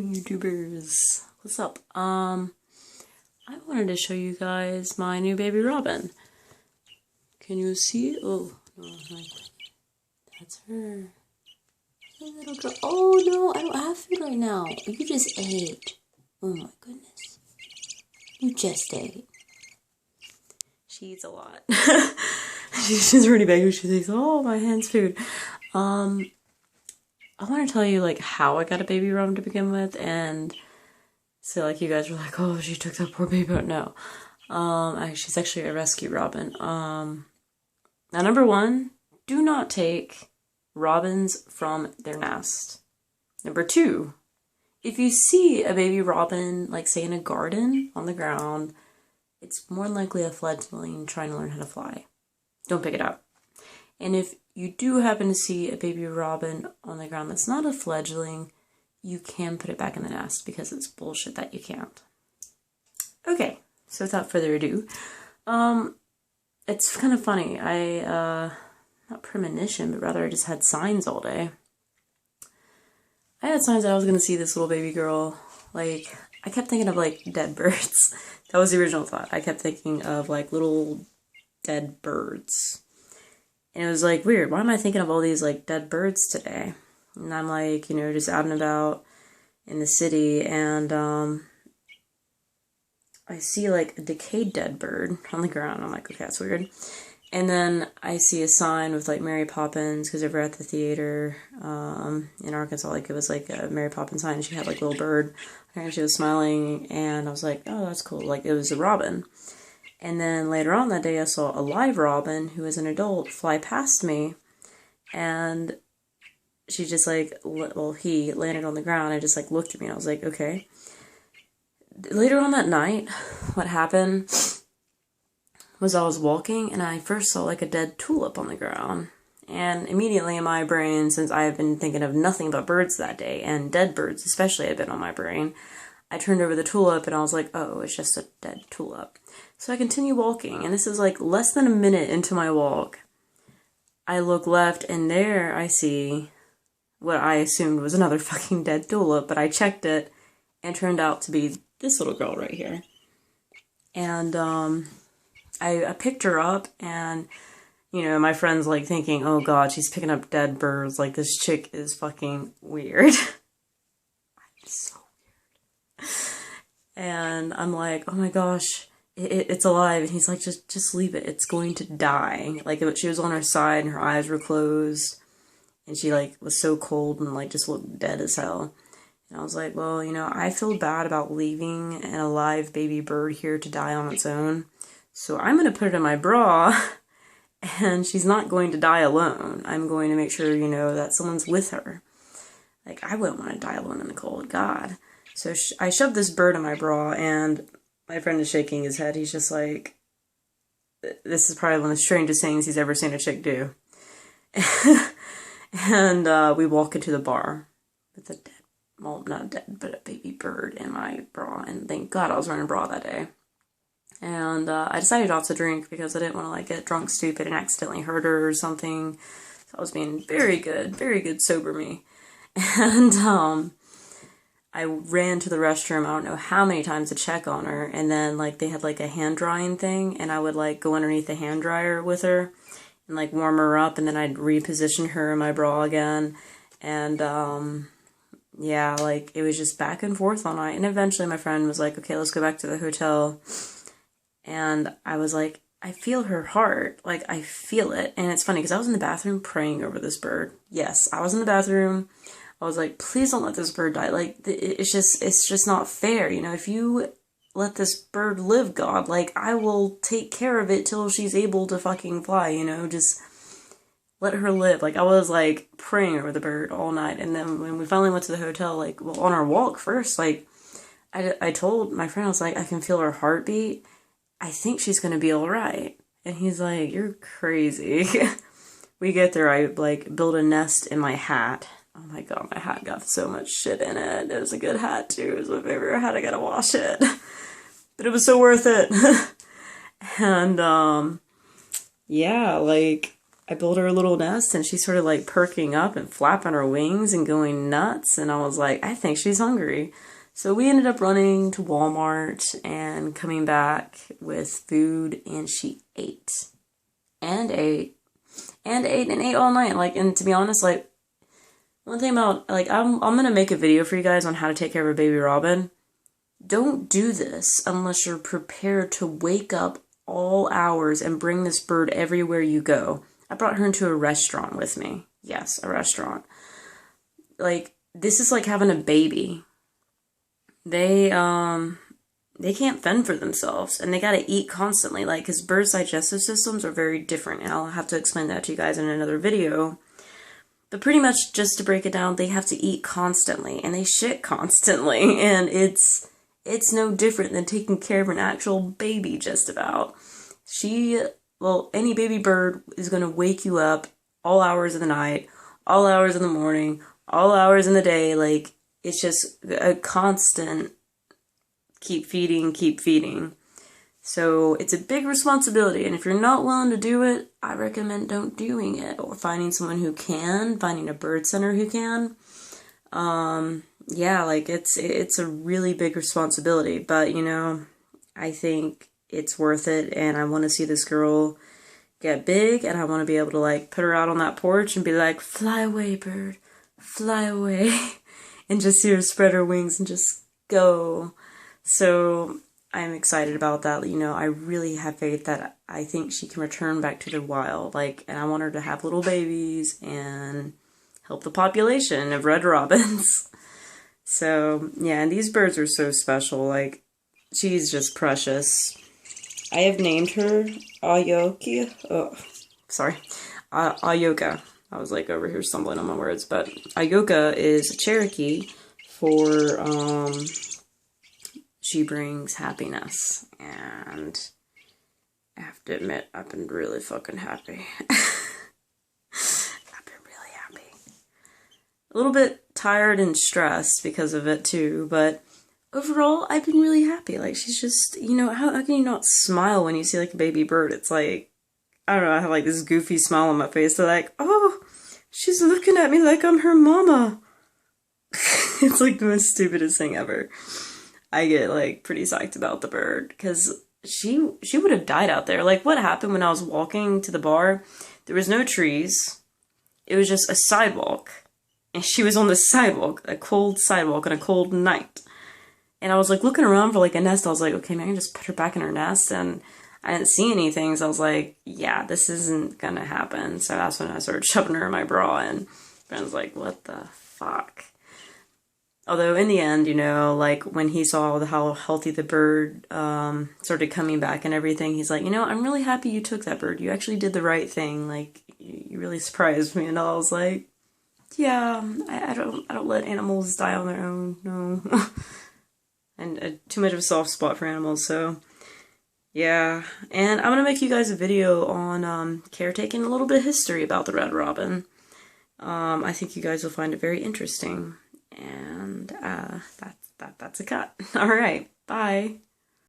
YouTubers, what's up? I wanted to show you guys my new baby robin. Can you see? Oh no, that's her. Hey, little girl. Oh no, I don't have food right now. You just ate. Oh my goodness, you just ate. She eats a lot. she's pretty big. She thinks, oh, my hand's food. I want to tell you, like, how I got a baby robin to begin with, and so, like, you guys were like, oh, she took that poor baby out. No. She's actually a rescue robin. Now, number one, do not take robins from their nest. Number two, if you see a baby robin, like, say, in a garden on the ground, it's more than likely a fledgling trying to learn how to fly. Don't pick it up. And if you do happen to see a baby robin on the ground that's not a fledgling, you can put it back in the nest because it's bullshit that you can't. Okay, so without further ado, it's kind of funny. Not premonition, but rather I just had signs all day. I had signs that I was going to see this little baby girl. Like, I kept thinking of, like, dead birds. That was the original thought. I kept thinking of, like, little dead birds. And it was, like, weird. Why am I thinking of all these, like, dead birds today? And I'm, like, you know, just out and about in the city, and, I see, like, a decayed dead bird on the ground. I'm like, okay, that's weird. And then I see a sign with, like, Mary Poppins, because over at the theater, in Arkansas, like, it was, like, a Mary Poppins sign, and she had, like, a little bird, and she was smiling, and I was like, oh, that's cool. Like, it was a robin. And then later on that day, I saw a live robin, who was an adult, fly past me, and she just, like, he landed on the ground and just, like, looked at me, and I was like, okay. Later on that night, what happened was I was walking, and I first saw, like, a dead tulip on the ground. And immediately in my brain, since I have been thinking of nothing but birds that day, and dead birds especially had been on my brain, I turned over the tulip, and I was like, oh, it's just a dead tulip. So I continue walking, and this is, like, less than a minute into my walk. I look left, and there I see what I assumed was another fucking dead tulip, but I checked it, and it turned out to be this little girl right here. And, I picked her up, and, you know, my friend's, like, thinking, oh god, she's picking up dead birds, like, this chick is fucking weird. I'm so weird. And I'm like, oh my gosh, it's alive, and he's like, just leave it, it's going to die. Like, she was on her side, and her eyes were closed, and she, like, was so cold, and, like, just looked dead as hell. And I was like, well, you know, I feel bad about leaving an alive baby bird here to die on its own, so I'm going to put it in my bra, and she's not going to die alone. I'm going to make sure, you know, that someone's with her. Like, I wouldn't want to die alone in the cold, God. So I shoved this bird in my bra, and my friend is shaking his head. He's just like, this is probably one of the strangest things he's ever seen a chick do. And we walk into the bar with a dead, well, not dead, but a baby bird in my bra, and thank God I was wearing a bra that day. And I decided not to drink because I didn't want to, like, get drunk stupid and accidentally hurt her or something. So I was being very good sober me. And I ran to the restroom, I don't know how many times to check on her, and then, like, they had, like, a hand drying thing, and I would, like, go underneath the hand dryer with her and, like, warm her up, and then I'd reposition her in my bra again. And yeah, like, it was just back and forth all night. And eventually my friend was like, okay, let's go back to the hotel. And I was like, I feel her heart. Like, I feel it. And it's funny because I was in the bathroom praying over this bird. Yes, I was in the bathroom. I was like, please don't let this bird die. Like, it's just not fair. You know, if you let this bird live, God, like, I will take care of it till she's able to fucking fly, you know, just let her live. Like, I was, like, praying over the bird all night. And then when we finally went to the hotel, like, well, on our walk first, like, I told my friend, I was like, I can feel her heartbeat. I think she's gonna be alright. And he's like, you're crazy. We get there, I, like, build a nest in my hat. Oh my god, my hat got so much shit in it. It was a good hat, too. It was my favorite hat. I gotta wash it. But it was so worth it. And, yeah, like, I built her a little nest and she started like perking up and flapping her wings and going nuts. And I was like, I think she's hungry. So we ended up running to Walmart and coming back with food, and she ate and ate and ate and ate all night. Like, and to be honest, like, one thing about, like, I'm gonna make a video for you guys on how to take care of a baby robin. Don't do this unless you're prepared to wake up all hours and bring this bird everywhere you go. I brought her into a restaurant with me. Yes, a restaurant. Like, this is like having a baby. They can't fend for themselves, and they gotta eat constantly, like, because birds' digestive systems are very different, and I'll have to explain that to you guys in another video. But pretty much, just to break it down, they have to eat constantly, and they shit constantly, and it's no different than taking care of an actual baby, just about. Well, any baby bird is gonna wake you up all hours of the night, all hours in the morning, all hours in the day. Like, it's just a constant keep feeding, keep feeding. So it's a big responsibility, and if you're not willing to do it, I recommend don't doing it, or finding someone who can, finding a bird center who can. Yeah, like, it's a really big responsibility, but, you know, I think it's worth it, and I want to see this girl get big, and I want to be able to, like, put her out on that porch and be like, fly away, bird, fly away, and just see her spread her wings and just go. So I'm excited about that. You know, I really have faith that I think she can return back to the wild, like, and I want her to have little babies and help the population of red robins. So, yeah, and these birds are so special. Like, she's just precious. I have named her Ahyoka. Oh, sorry. Ahyoka. I was, like, over here stumbling on my words. But Ahyoka is Cherokee for, she brings happiness. And I have to admit, I've been really fucking happy. A little bit tired and stressed because of it too, but overall, I've been really happy. Like, she's just, you know, how can you not smile when you see, like, a baby bird? It's like, I don't know, I have, like, this goofy smile on my face. They're like, oh, she's looking at me like I'm her mama. It's, like, the most stupidest thing ever. I get, like, pretty psyched about the bird, because she would have died out there. Like, what happened when I was walking to the bar? There was no trees. It was just a sidewalk. And she was on the sidewalk, a cold sidewalk on a cold night. And I was, like, looking around for, like, a nest. I was like, okay, maybe I can just put her back in her nest. And I didn't see anything. So I was like, yeah, this isn't going to happen. So that's when I started shoving her in my bra. And I was like, what the fuck? Although in the end, you know, like, when he saw how healthy the bird started coming back and everything, he's like, you know, I'm really happy you took that bird. You actually did the right thing. Like, you really surprised me. And I was like, yeah, I don't let animals die on their own, no. And too much of a soft spot for animals, so yeah. And I'm gonna make you guys a video on caretaking, a little bit of history about the red robin. I think you guys will find it very interesting. And that's a cut. All right, bye.